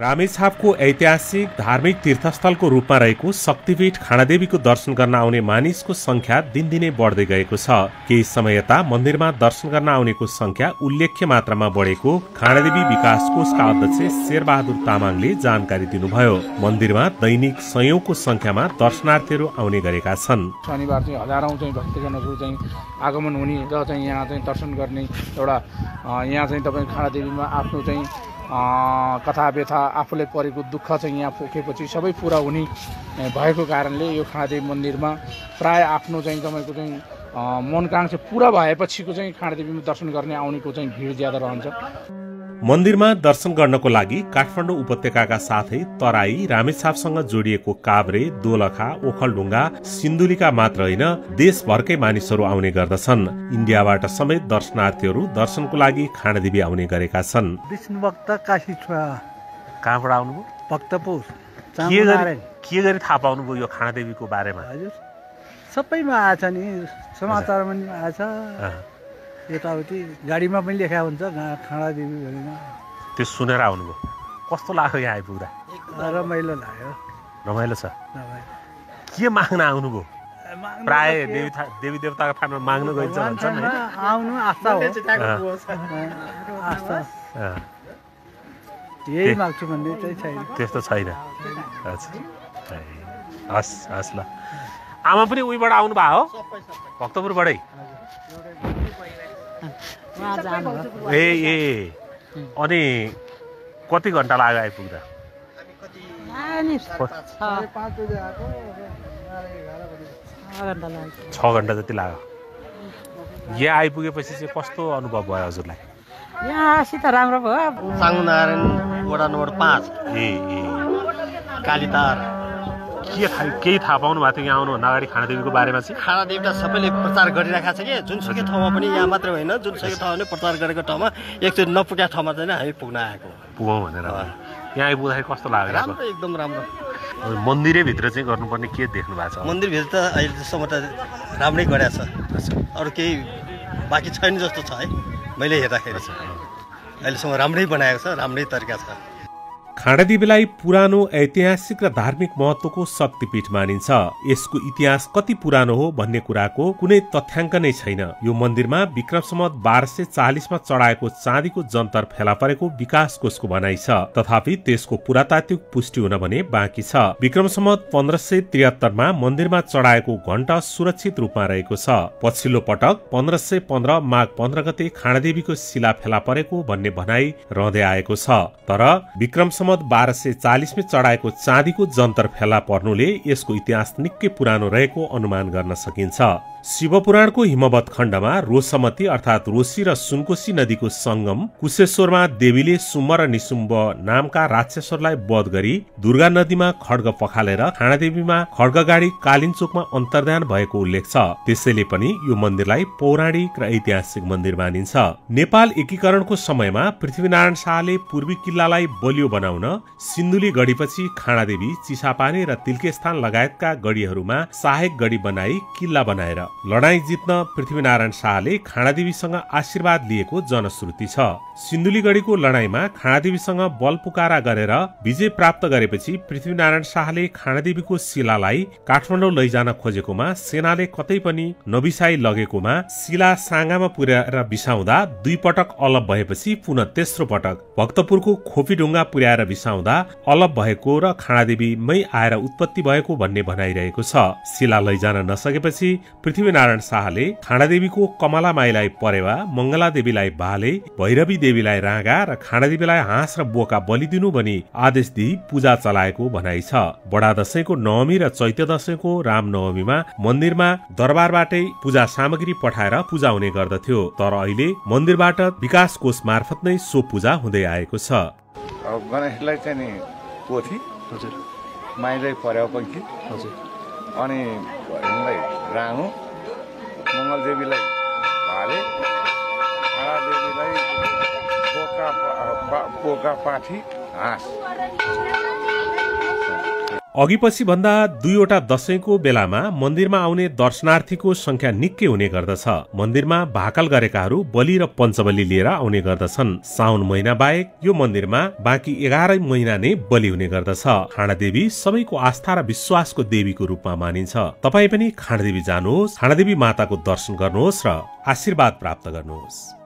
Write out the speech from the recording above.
रामेछापको ऐतिहासिक धार्मिक तीर्थस्थलको रूपमा रहेको शक्तिपीठ खाँडादेवीको दर्शन गर्न आउने मानिसको संख्या दिनदिनै बढ्दै गएको छ। केही समय यता मन्दिरमा दर्शन गर्न आउनेको संख्या उल्लेख्य मात्रामा बढेको खाँडादेवी विकास कोषका अध्यक्ष शेरबहादुर तामाङले जानकारी दिनुभयो। मन्दिरमा दैनिक सयौंको संख्यामा दर्शनार्थीहरू आउने गरेका छन्। शनिबार चाहिँ हजारौं चाहिँ भक्तजनहरू चाहिँ आगमन हुने र चाहिँ यहाँ चाहिँ दर्शन गर्ने एउटा यहाँ चाहिँ तपाईँ खाँडादेवीमा आफ्नो चाहिँ कथा व्यथा आफूले परेको दुःख चाहिँ यहाँ पोखेपछि सबै पुरा हुने भएको कारणले यो खाँडादेवी मन्दिरमा प्राय आफ्नो चाहिँ तपाईँको चाहिँ मनोकांक्षा पुरा भएपछिको चाहिँ खाँडादेवीमा दर्शन गर्ने आउनेको चाहिँ भिड ज्यादा रहन्छ। मन्दिरमा दर्शन गर्नको लागि काठमाडौँ उपत्यकाका साथै तराई रामेछापसँग जोडिएको काभ्रे, दोलखा, ओखलढुङ्गा, सिन्धुलीका मात्र होइन देशभरकै मानिसहरू आउने गर्दछन्। इन्डियाबाट समेत दर्शनार्थीहरू दर्शनको लागि खाँडादेवी आउने गरेका छन्। विष्णु भक्त काशी कहाँबाट आउनुभयो? भक्तपुर। के गरी थाहा पाउनुभयो यो खाँडादेवीको बारेमा? हजुर सबैमा आएछ नि, समाचारमा पनि आएछ, यताउति गाडीमा पनि लेखा हुन्छ खाँडादेवी भनेर। त्यो सुनेर आउनुभयो? कस्तो लाग्यो यहाँ आइपुग्दा? रमाइलो लाग्यो। रमाइलो छ। के माग्न आउनुभयो? प्राय देवी देवताको थानमा माग्न गइन्छ भन्छन् हैन? आउनु आस्था हो। आस्था यही माग्छु भन्ने चाहिँ छैन। त्यस्तो छैन। हस् हस् ल। आमा पनि उहीबाट आउनु भयो हो? भक्तपुरबाटै? ए अनि कति घन्टा लाग्यो आइपुग्दा? 6 घन्टा जति लाग्यो। यहाँ आइपुगेपछि चाहिँ कस्तो अनुभव भयो हजुरलाई? यहाँसित राम्रो भयो। साङ्गुनारायण वडा नम्बर 5 कालीतार। केही थाहा पाउनु भएको थियो यहाँ आउनुभन्दा अगाडि खाँडादेवीको बारेमा चाहिँ? खाँडादेवी त सबैले प्रचार गरिरहेको छ कि जुनसुकै ठाउँमा पनि, यहाँ मात्र होइन जुनसुकै ठाउँमा पनि प्रचार गरेको ठाउँमा एकचोटि नपुगेको ठाउँमा चाहिँ हामी पुग्न आएको पुगौँ भनेर। यहाँ आइपुग्दाखेरि कस्तो लाग्यो? राम्रो, एकदम राम्रो। मन्दिरैभित्र चाहिँ गर्नुपर्ने के देख्नु भएको छ? मन्दिरभित्र त अहिलेसम्म त राम्रै गरेको छ, अरू केही बाँकी छैन जस्तो छ है मैले हेर्दाखेरि। अहिलेसम्म राम्रै बनाएको छ, राम्रै तरिका छ। खाँडादेवीलाई पुरानो ऐतिहासिक र धार्मिक महत्वको शक्तिपीठ मानिन्छ। यसको इतिहास कति पुरानो हो भन्ने कुराको कुनै तथ्याङ्क नै छैन। यो मन्दिरमा विक्रम सम्वत 1240 मा चढाएको चाँदीको जन्तर फेला परेको विकास कोषको भनाइ छ। तथापि त्यसको पुरातात्विक पुष्टि हुन भने बाँकी छ। विक्रम सम्वत 1573 मा मन्दिरमा चढाएको घण्टा सुरक्षित रूपमा रहेको छ। पछिल्लो पटक 1515 माघ 15 गते खाँडादेवीको शिला फेला परेको भन्ने भनाइ रहँदै आएको छ। तर विक्रम 1240 मा चढाएको चाँदीको जन्तर फेला पर्नुले यसको इतिहास निकै पुरानो रहेको अनुमान गर्न सकिन्छ। शिवपुराणको हिमवत खण्डमा रोसमती अर्थात रोसी र सुनकोशी नदीको संगम कुशेश्वरमा देवीले सुम्ब र निसुम्ब नामका राक्षसहरूलाई वध गरी दुर्गा नदीमा खड्ग पखालेर खाँडादेवीमा खड्गगाडी कालिन्चोकमा अन्तर्धान भएको उल्लेख छ। त्यसैले पनि यो मन्दिरलाई पौराणिक र ऐतिहासिक मन्दिर मानिन्छ। नेपाल एकीकरणको समयमा पृथ्वीनारायण शाहले पूर्वी किल्लालाई बलियो बनाउन सिन्धुली गढीपछि खाँडादेवी, चिसापानी र तिल्केस्थान लगायतका गढीहरूमा सहायक गढी बनाई किल्ला बनाएर लडाईँ जित्न पृथ्वीनारायण शाहले खाँडादेवीसँग आशीर्वाद लिएको जनश्रुति छ। सिन्धुली गढीको लडाईँमा खाँडादेवीसँग बल पुकारा गरेर विजय प्राप्त गरेपछि पृथ्वीनारायण शाहले खाँडादेवीको शिलालाई काठमाडौँ लैजान खोजेकोमा सेनाले कतै पनि नबिसाई लगेकोमा शिला साँगामा पुर्याएर बिसाउँदा 2 पटक अलप भएपछि पुनः तेस्रो पटक भक्तपुरको खोपीढुङ्गा पुर्याएर बिसाउँदा अलप भएको र खाँडादेवीमै आएर उत्पत्ति भएको भन्ने भनाइरहेको छ। शिला लैजान नसकेपछि पृथ्वीनारायण शाहले खाँडादेवीको कमला माईलाई परेवा, मंगला देवीलाई भाले, भैरवी देवीलाई राँगा र खाँडादेवीलाई हाँस र बोका बलि दिनु भनी आदेश दिई पूजा चलाएको भनाइ छ। बडा दशैंको नवमी र चैत्य दशैंको रामनवमीमा मन्दिरमा दरबारबाटै पूजा सामग्री पठाएर पूजा हुने गर्दथ्यो। तर अहिले मन्दिरबाट विकास कोष मार्फत नै सो पूजा हुँदै आएको छ। गणेशलाई चाहिँ नि पोथी, हजुर, माईलाई परेवा पंखी, हजुर, अनि राहु, मंगलदेवीलाई भाले, खाँडादेवीलाई पोका पाठी, हाँस। अघिपछि भन्दा 2वटा दशैंको बेलामा मन्दिरमा आउने दर्शनार्थीको संख्या निकै हुने गर्दछ। मन्दिरमा भाकल गरेकाहरू बलि र पञ्चबली लिएर आउने गर्दछन्। साउन महिना बाहेक यो मन्दिरमा बाँकी 11 महिना नै बलि हुने गर्दछ। खाँडादेवी सबैको आस्था र विश्वासको देवीको रूपमा मानिन्छ। तपाई पनि खाँडादेवी जानुहोस्, खाँडादेवी माताको दर्शन गर्नुहोस् र आशीर्वाद प्राप्त गर्नुहोस्।